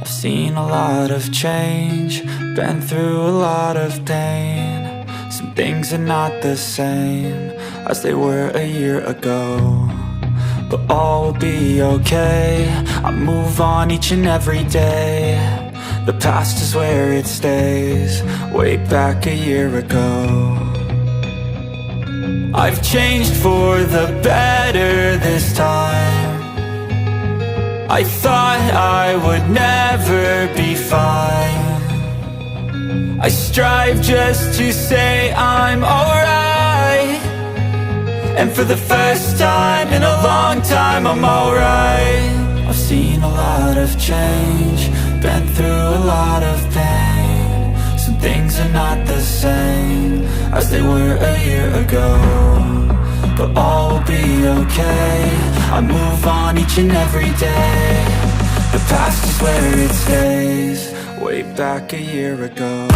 I've seen a lot of change, been through a lot of pain. Some things are not the same as they were a year ago, but all will be okay. I move on each and every day. The past is where it stays, way back a year ago. I've changed for the better this time. I thought I would never be fine. I strive just to say I'm alright, and for the first time in a long time I'm alright. I've seen a lot of change, been through a lot of pain. Some things are not the same as they were a year ago, but all will be okay. I move on each and every day. The past is where it stays, way back a year ago.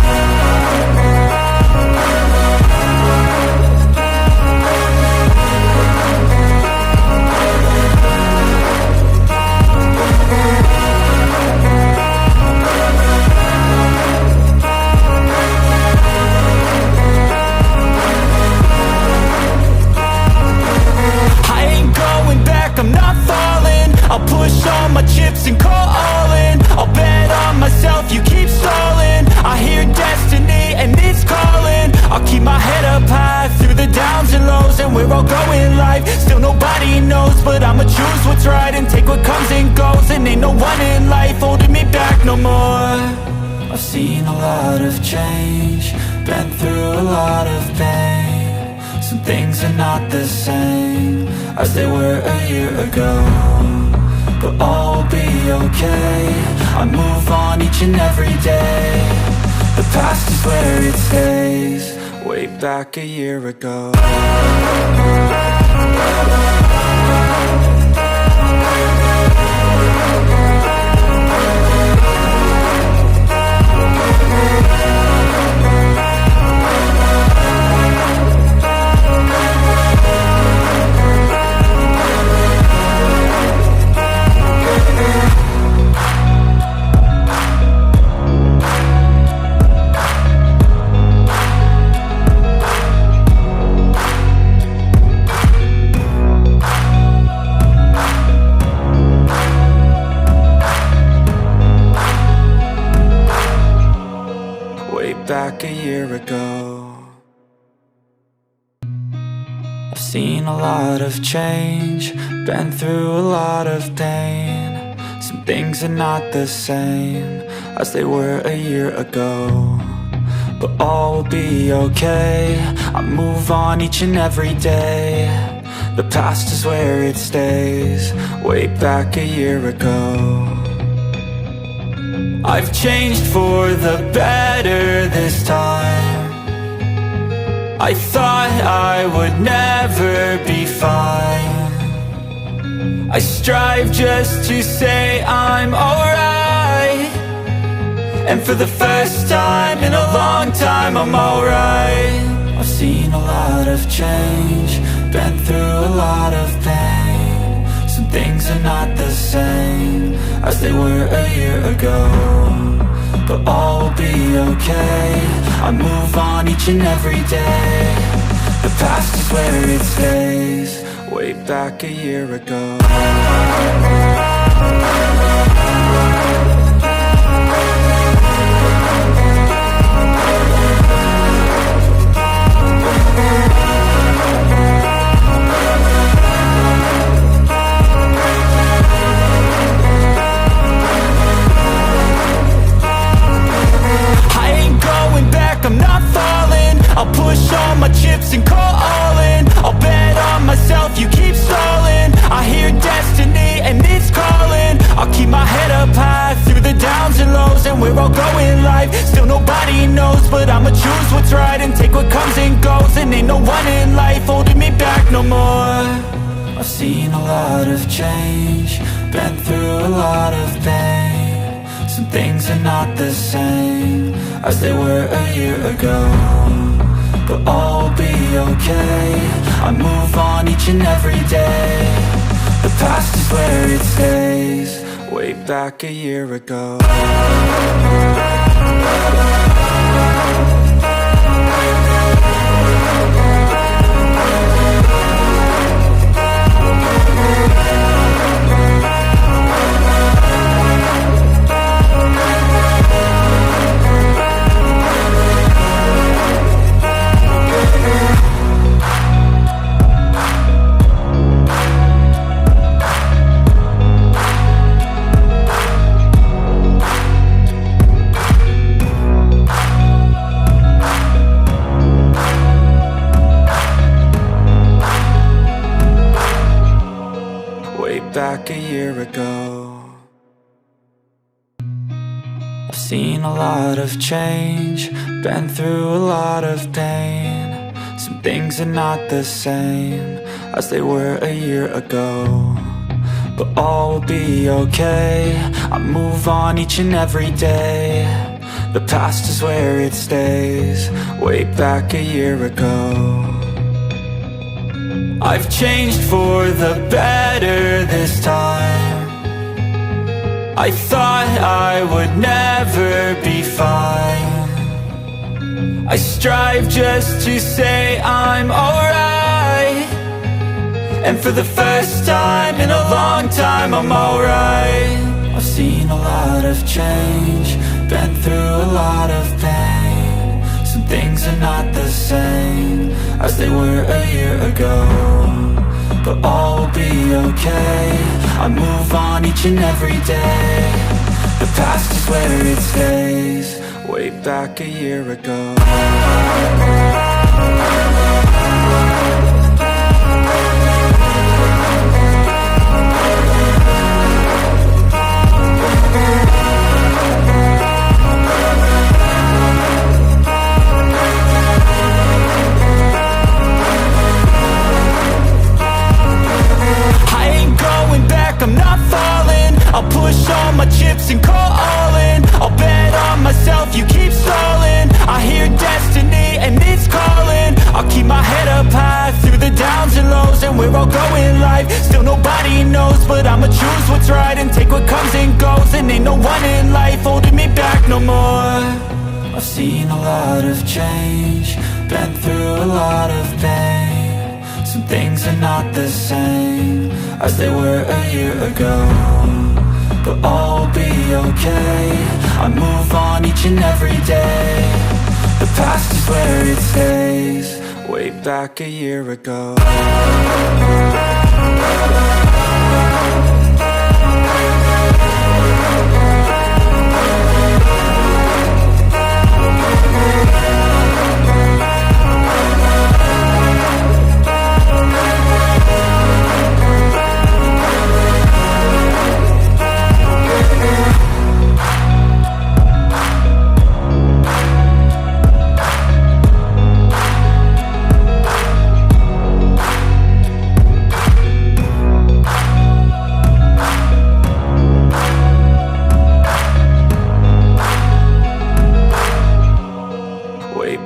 I'm not falling, I'll push all my chips and call all in. I'll bet on myself, you keep stalling. I hear destiny and it's calling. I'll keep my head up high through the downs and lows, and we're all going life. Still nobody knows, but I'ma choose what's right and take what comes and goes. And ain't no one in life holding me back no more. I've seen a lot of change, been through a lot of pain. Some things are not the same as they were a year ago, but all will be okay. I move on each and every day. The past is where it stays, way back a year ago. Back a year ago. I've seen a lot of change, been through a lot of pain. Some things are not the same as they were a year ago, but all will be okay. I move on each and every day. The past is where it stays, way back a year ago. I've changed for the better this time. I thought I would never be fine. I strive just to say I'm alright, and for the first time in a long time I'm alright. I've seen a lot of change, been through a lot of pain. Some things are not the same as they were a year ago, but all will be okay. I move on each and every day. The past is where it stays, way back a year ago. I'm not falling, I'll push all my chips and call all in. I'll bet on myself, you keep stalling. I hear destiny and it's calling. I'll keep my head up high through the downs and lows, and we're all going life. Still nobody knows, but I'ma choose what's right and take what comes and goes. And ain't no one in life holding me back no more. I've seen a lot of change, been through a lot of pain. Some things are not the same as they were a year ago, but all will be okay. I move on each and every day. The past is where it stays, way back a year ago. Back a year ago. I've seen a lot of change, been through a lot of pain. Some things are not the same as they were a year ago, but all will be okay. I move on each and every day. The past is where it stays, way back a year ago. I've changed for the better this time. I thought I would never be fine. I strive just to say I'm alright, and for the first time in a long time I'm alright. I've seen a lot of change, been through a lot of pain. Some things are not the same as they were a year ago, but all will be okay. I move on each and every day. The past is where it stays, way back a year ago. I'm not falling, I'll push all my chips and call all in. I'll bet on myself, you keep stalling. I hear destiny and it's calling. I'll keep my head up high through the downs and lows, and where I'll go in life, still nobody knows. But I'ma choose what's right and take what comes and goes, and ain't no one in life holding me back no more. I've seen a lot of change, been through a lot of pain. Some things are not the same as they were a year ago, but all will be okay. I move on each and every day. The past is where it stays, way back a year ago.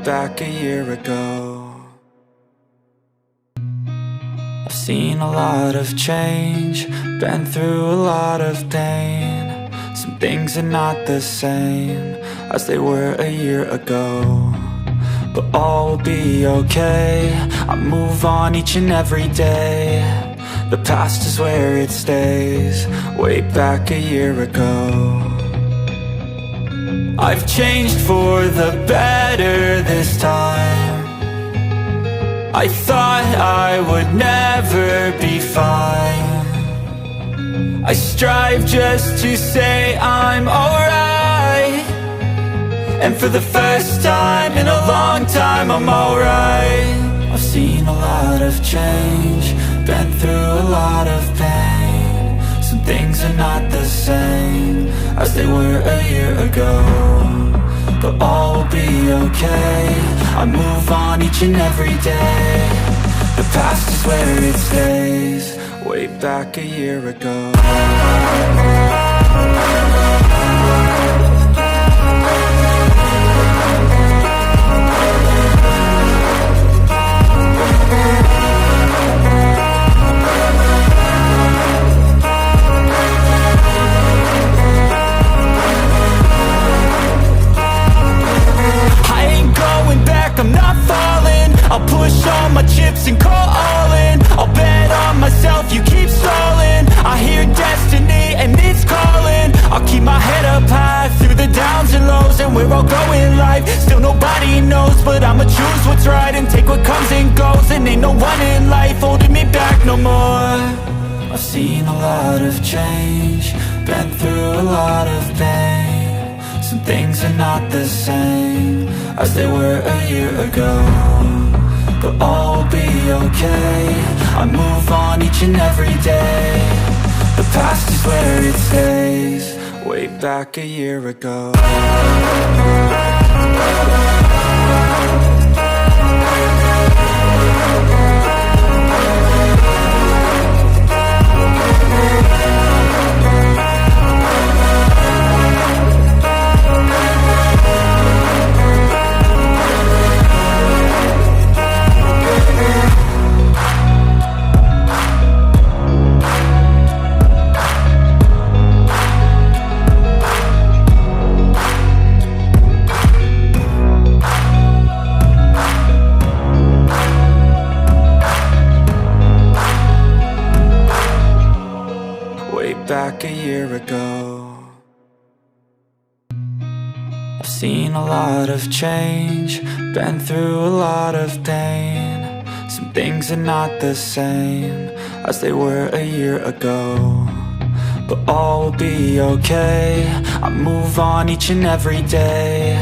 Back a year ago. I've seen a lot of change, been through a lot of pain. Some things are not the same as they were a year ago, but all will be okay. I move on each and every day. The past is where it stays, way back a year ago. I've changed for the better this time. I thought I would never be fine. I strive just to say I'm alright, and for the first time in a long time I'm alright. I've seen a lot of change, been through a lot of pain. Some things are not the same as they were a year ago, but all will be okay. I move on each and every day. The past is where it stays, way back a year ago. I'll go in life. Still nobody knows, but I'ma choose what's right and take what comes and goes. And ain't no one in life holding me back no more. I've seen a lot of change, been through a lot of pain. Some things are not the same as they were a year ago, but all will be okay. I move on each and every day. The past is where it stays. Way back a year ago. Back a year ago. I've seen a lot of change, been through a lot of pain. Some things are not the same as they were a year ago, but all will be okay. I move on each and every day.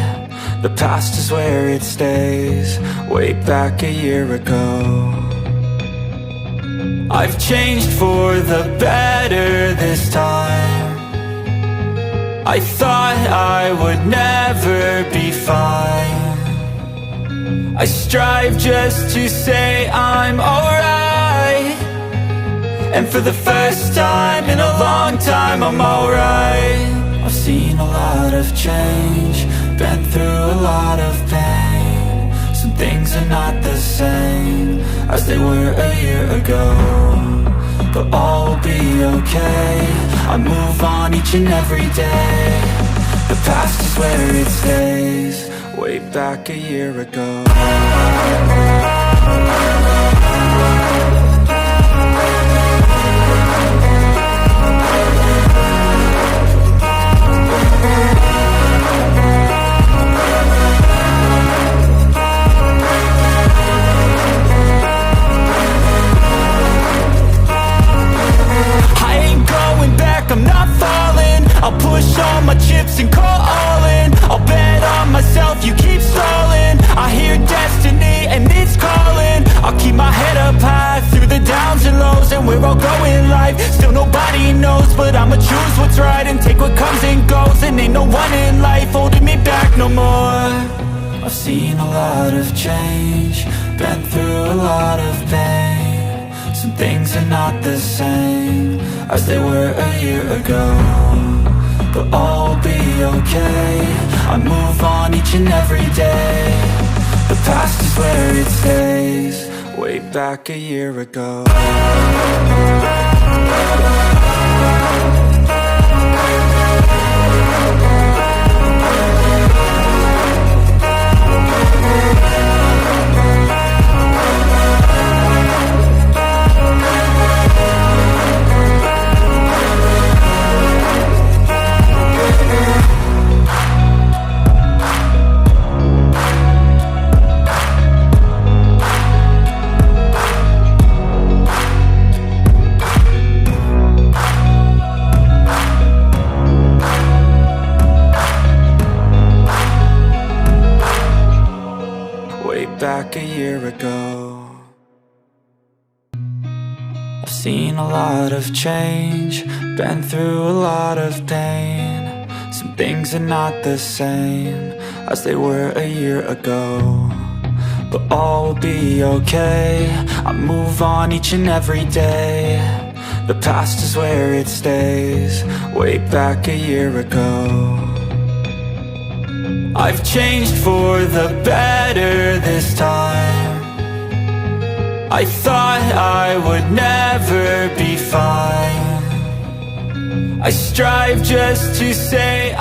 The past is where it stays. Way back a year ago. I've changed for the better this time. I thought I would never be fine. I strive just to say I'm alright, and for the first time in a long time I'm alright. I've seen a lot of change, been through a lot of pain. Some things are not the same as they were a year ago, but all will be okay. I move on each and every day. The past is where it stays. Way back a year ago. I'm not falling, I'll push all my chips and call all in. I'll bet on myself, you keep stalling. I hear destiny and it's calling. I'll keep my head up high through the downs and lows, and where I'll go in life, still nobody knows. But I'ma choose what's right and take what comes and goes. And ain't no one in life holding me back no more. I've seen a lot of change, been through a lot of pain. Some things are not the same as they were a year ago, but all will be okay. I move on each and every day. The past is where it stays. Way back a year ago. Back a year ago. I've seen a lot of change, been through a lot of pain. Some things are not the same as they were a year ago, but all will be okay. I move on each and every day. The past is where it stays. Way back a year ago. I've changed for the better this time. I thought I would never be fine. I strive just to say